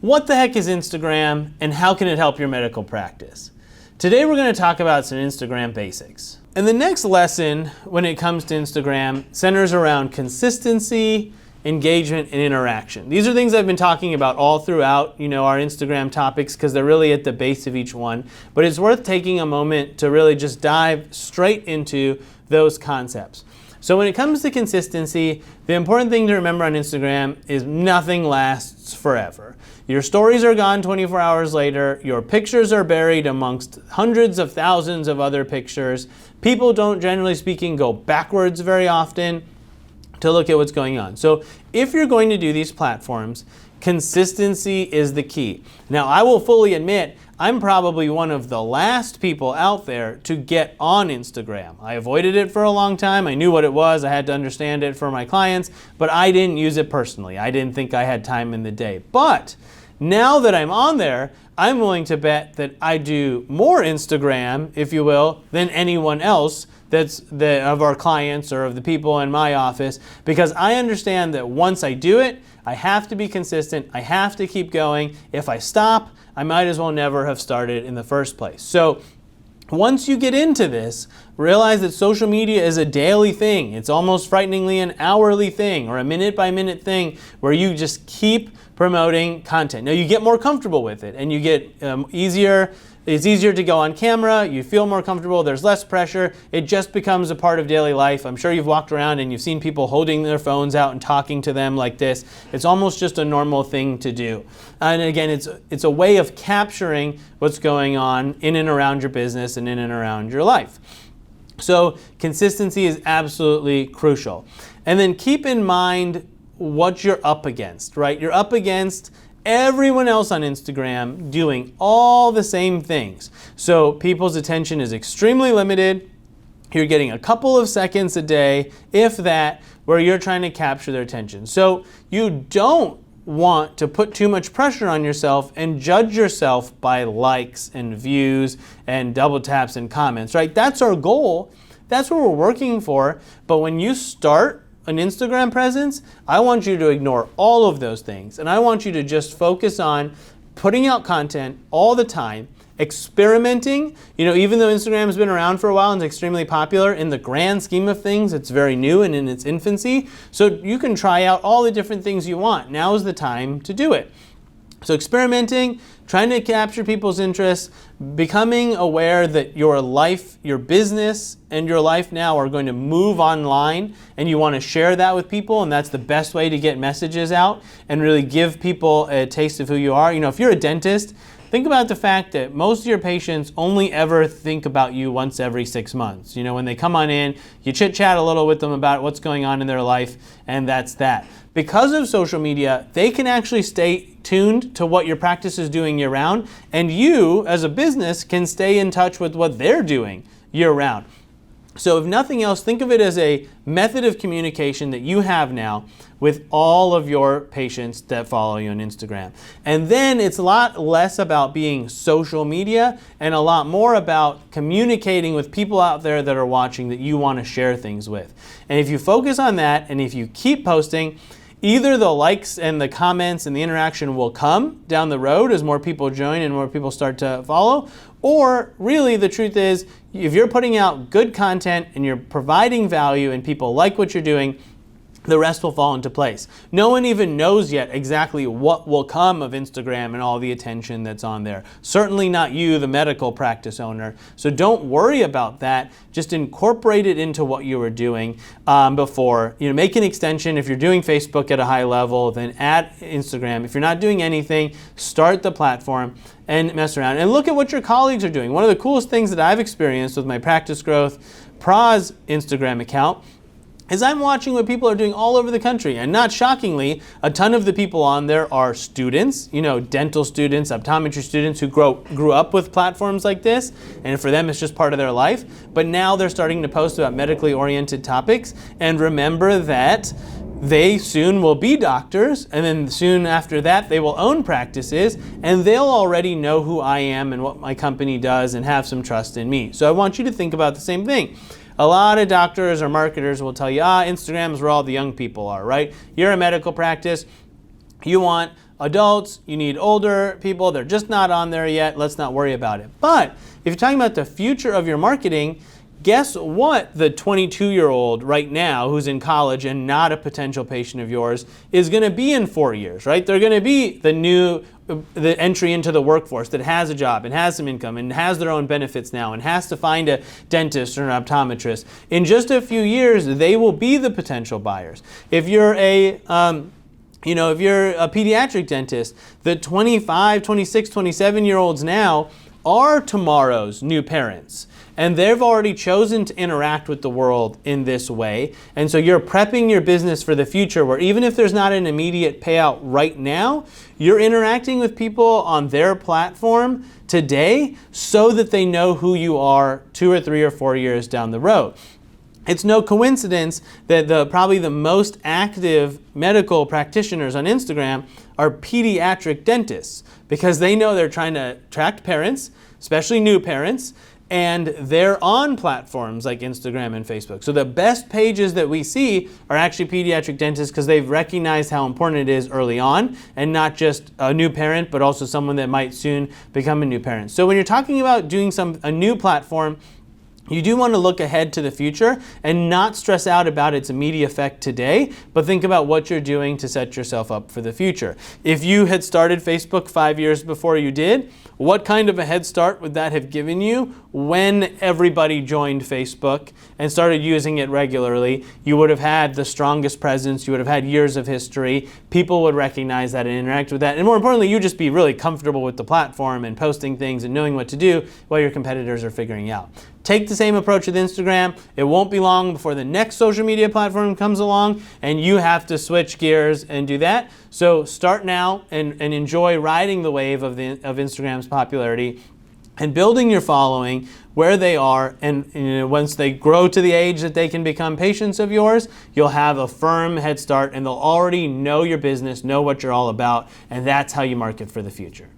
What the heck is Instagram and how can it help your medical practice? Today we're going to talk about some Instagram basics. And the next lesson when it comes to Instagram centers around consistency, engagement, and interaction. These are things I've been talking about all throughout, our Instagram topics because they're really at the base of each one. But it's worth taking a moment to really just dive straight into those concepts. So when it comes to consistency, the important thing to remember on Instagram is nothing lasts forever. Your stories are gone 24 hours later. Your pictures are buried amongst hundreds of thousands of other pictures. People don't, generally speaking, go backwards very often to look at what's going on. So if you're going to do these platforms, consistency is the key. Now, I will fully admit, I'm probably one of the last people out there to get on Instagram. I avoided it for a long time. I knew what it was. I had to understand it for my clients, but I didn't use it personally. I didn't think I had time in the day. But now that I'm on there, I'm willing to bet that I do more Instagram, if you will, than anyone else of our clients or of the people in my office, because I understand that once I do it, I have to be consistent. I have to keep going. If I stop, I might as well never have started in the first place. So once you get into this, realize that social media is a daily thing. It's almost frighteningly an hourly thing or a minute-by-minute thing where you just keep promoting content. Now you get more comfortable with it and you get easier. It's easier to go on camera, you feel more comfortable, there's less pressure, it just becomes a part of daily life. I'm sure you've walked around and you've seen people holding their phones out and talking to them like this. It's almost just a normal thing to do. And again, it's a way of capturing what's going on in and around your business and in and around your life. So consistency is absolutely crucial. And then keep in mind what you're up against, right? You're up against everyone else on Instagram doing all the same things. So people's attention is extremely limited. You're getting a couple of seconds a day, if that, where you're trying to capture their attention. So you don't want to put too much pressure on yourself and judge yourself by likes and views and double taps and comments, right? That's our goal. That's what we're working for. But when you start an Instagram presence, I want you to ignore all of those things. And I want you to just focus on putting out content all the time, experimenting. Even though Instagram has been around for a while and is extremely popular, in the grand scheme of things, it's very new and in its infancy. So you can try out all the different things you want. Now is the time to do it. So experimenting, trying to capture people's interests, becoming aware that your life, your business, and your life now are going to move online and you want to share that with people, and that's the best way to get messages out and really give people a taste of who you are. If you're a dentist, think about the fact that most of your patients only ever think about you once every 6 months. When they come on in, you chit-chat a little with them about what's going on in their life, and that's that. Because of social media, they can actually stay tuned to what your practice is doing year-round, and you, as a business, can stay in touch with what they're doing year-round. So if nothing else, think of it as a method of communication that you have now with all of your patients that follow you on Instagram. And then it's a lot less about being social media and a lot more about communicating with people out there that are watching that you want to share things with. And if you focus on that, and if you keep posting, either the likes and the comments and the interaction will come down the road as more people join and more people start to follow, or really the truth is, if you're putting out good content and you're providing value and people like what you're doing, the rest will fall into place. No one even knows yet exactly what will come of Instagram and all the attention that's on there. Certainly not you, the medical practice owner. So don't worry about that. Just incorporate it into what you were doing before. Make an extension. If you're doing Facebook at a high level, then add Instagram. If you're not doing anything, start the platform and mess around. And look at what your colleagues are doing. One of the coolest things that I've experienced with my Practice Growth Pros Instagram account is I'm watching what people are doing all over the country. And not shockingly, a ton of the people on there are students, dental students, optometry students who grew up with platforms like this, and for them it's just part of their life. But now they're starting to post about medically oriented topics, and remember that they soon will be doctors, and then soon after that they will own practices, and they'll already know who I am and what my company does and have some trust in me. So I want you to think about the same thing. A lot of doctors or marketers will tell you, Instagram is where all the young people are, right? You're a medical practice. You want adults, you need older people, they're just not on there yet, let's not worry about it. But if you're talking about the future of your marketing, guess what the 22-year-old right now who's in college and not a potential patient of yours is going to be in 4 years, right? They're going to be the entry into the workforce that has a job and has some income and has their own benefits now and has to find a dentist or an optometrist. In just a few years, they will be the potential buyers. If you're if you're a pediatric dentist, the 25, 26, 27-year-olds now are tomorrow's new parents. And they've already chosen to interact with the world in this way. And so you're prepping your business for the future where even if there's not an immediate payout right now, you're interacting with people on their platform today so that they know who you are 2 or 3 or 4 years down the road. It's no coincidence that probably the most active medical practitioners on Instagram are pediatric dentists because they know they're trying to attract parents, especially new parents, and they're on platforms like Instagram and Facebook. So the best pages that we see are actually pediatric dentists because they've recognized how important it is early on and not just a new parent, but also someone that might soon become a new parent. So when you're talking about doing a new platform, you do want to look ahead to the future and not stress out about its immediate effect today, but think about what you're doing to set yourself up for the future. If you had started Facebook 5 years before you did, what kind of a head start would that have given you when everybody joined Facebook and started using it regularly? You would have had the strongest presence, you would have had years of history, people would recognize that and interact with that, and more importantly, you'd just be really comfortable with the platform and posting things and knowing what to do while your competitors are figuring out. Take the same approach with Instagram. It won't be long before the next social media platform comes along and you have to switch gears and do that. So start now and enjoy riding the wave of Instagram's popularity and building your following where they are, and once they grow to the age that they can become patients of yours, you'll have a firm head start and they'll already know your business, know what you're all about, and that's how you market for the future.